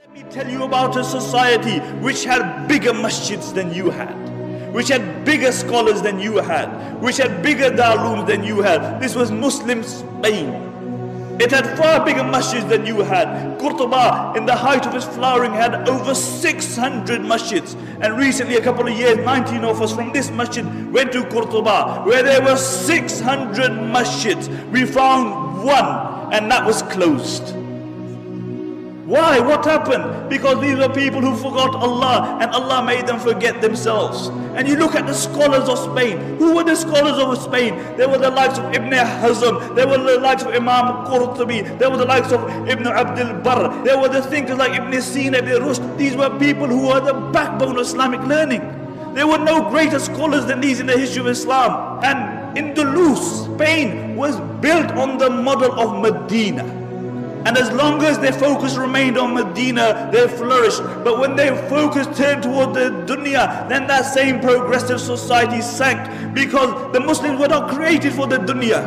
Let me tell you about a society which had bigger masjids than you had, which had bigger scholars than you had, which had bigger darulooms than you had. This was Muslim Spain. It had far bigger masjids than you had. Qurtuba, in the height of its flowering, had over 600 masjids. And recently, a couple of years, 19 of us from this masjid went to Qurtuba, where there were 600 masjids. We found one, and that was closed. Why? What happened? Because these were people who forgot Allah, and Allah made them forget themselves. And you look at the scholars of Spain. Who were the scholars of Spain? There were the likes of Ibn Hazm, there were the likes of Imam Qurtubi, there were the likes of Ibn Abdul Barr, there were the thinkers like Ibn Sina, Ibn Rushd. These were people who were the backbone of Islamic learning. There were no greater scholars than these in the history of Islam. And Al-Andalus, Spain, was built on the model of Medina. And as long as their focus remained on Medina, they flourished. But when their focus turned toward the dunya, then that same progressive society sank, because the Muslims were not created for the dunya.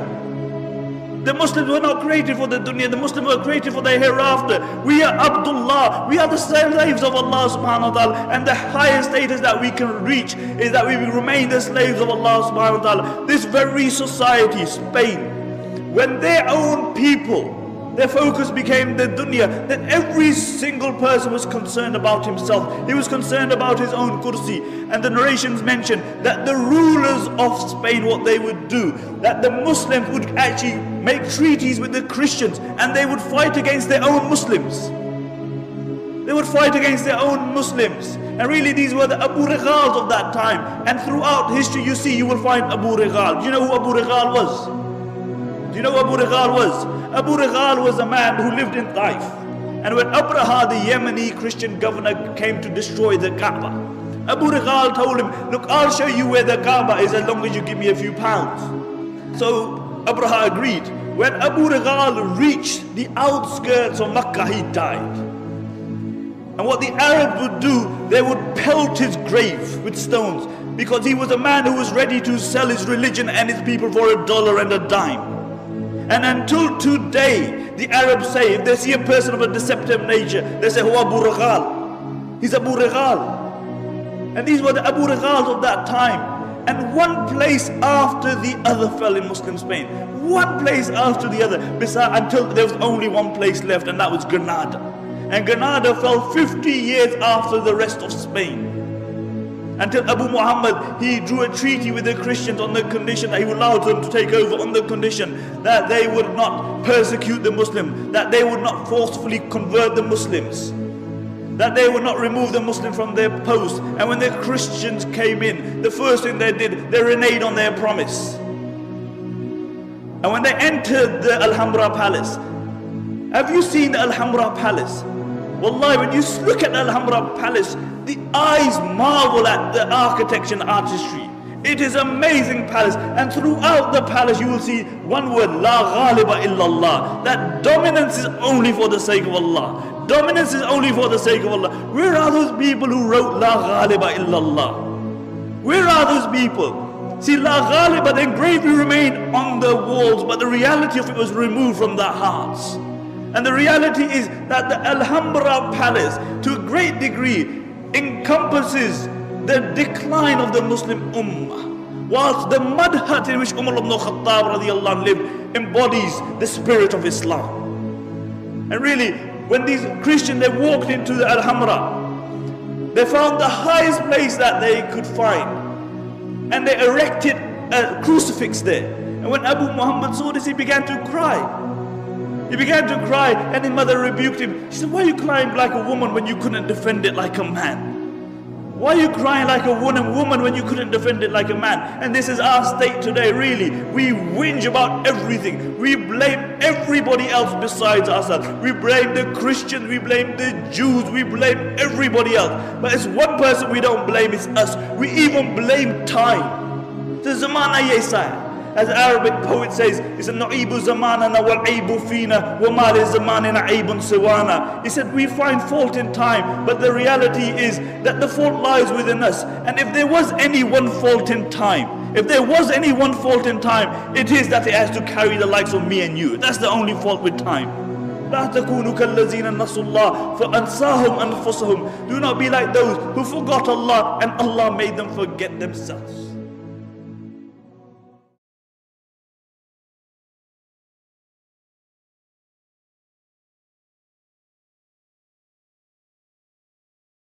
The Muslims were not created for the dunya. The Muslims were created for the hereafter. We are Abdullah. We are the slaves of Allah subhanahu wa ta'ala. And the highest status that we can reach is that we will remain the slaves of Allah subhanahu wa ta'ala. This very society, Spain, when their own people, their focus became the dunya, then every single person was concerned about himself. He was concerned about his own kursi. And the narrations mention that the rulers of Spain, what they would do, that the Muslims would actually make treaties with the Christians, and they would fight against their own Muslims. They would fight against their own Muslims. And really these were the Abu Righals of that time. And throughout history you will find Abu Righal. Do you know who Abu Righal was? Do you know who Abu Righal was? Abu Righal was a man who lived in Taif. And when Abraha, the Yemeni Christian governor, came to destroy the Kaaba, Abu Righal told him, look, I'll show you where the Kaaba is as long as you give me a few pounds. So Abraha agreed. When Abu Righal reached the outskirts of Makkah, he died. And what the Arabs would do, they would pelt his grave with stones, because he was a man who was ready to sell his religion and his people for $1 and a dime. And until today, the Arabs say, if they see a person of a deceptive nature, they say, "Huwa Abu Righal." He's Abu Righal. And these were the Abu Righals of that time. And one place after the other fell in Muslim Spain. One place after the other, until there was only one place left, and that was Granada. And Granada fell 50 years after the rest of Spain. Until Abu Muhammad, he drew a treaty with the Christians on the condition that he would allow them to take over, on the condition that they would not persecute the Muslims, that they would not forcefully convert the Muslims, that they would not remove the Muslims from their post. And when the Christians came in, the first thing they did, they reneged on their promise. And when they entered the Alhambra Palace, have you seen the Alhambra Palace? Wallahi, when you look at the Alhambra Palace, the eyes marvel at the architecture and artistry. It is an amazing palace, and throughout the palace you will see one word, La Ghaliba illallah. That dominance is only for the sake of Allah. Dominance is only for the sake of Allah. Where are those people who wrote La Ghaliba illallah? Where are those people? See, La Ghaliba, the engraving remained on the walls, but the reality of it was removed from their hearts. And the reality is that the Alhambra Palace, to a great degree, encompasses the decline of the Muslim Ummah, whilst the mud hut in which Umar ibn Khattab radiallahu anh lived embodies the spirit of Islam. And really, when these Christians, they walked into the Alhambra, they found the highest place that they could find, and they erected a crucifix there. And when Abu Muhammad saw this, he began to cry. He began to cry, and his mother rebuked him. She said, why are you crying like a woman when you couldn't defend it like a man? Why are you crying like a woman when you couldn't defend it like a man? And this is our state today, really. We whinge about everything. We blame everybody else besides ourselves. We blame the Christians, we blame the Jews, we blame everybody else. But it's one person we don't blame, it's us. We even blame time. The zamana yesaya. As the Arabic poet says, it's a na'ibu zamanana wal aibu fina wa ma li zamanina aibun siwana. He said, we find fault in time, but the reality is that the fault lies within us. And if there was any one fault in time, it is that it has to carry the likes of me and you. That's the only fault with time. لا تكونوا كالذين نسوا الله فأنساهم أنفسهم. Do not be like those who forgot Allah and Allah made them forget themselves.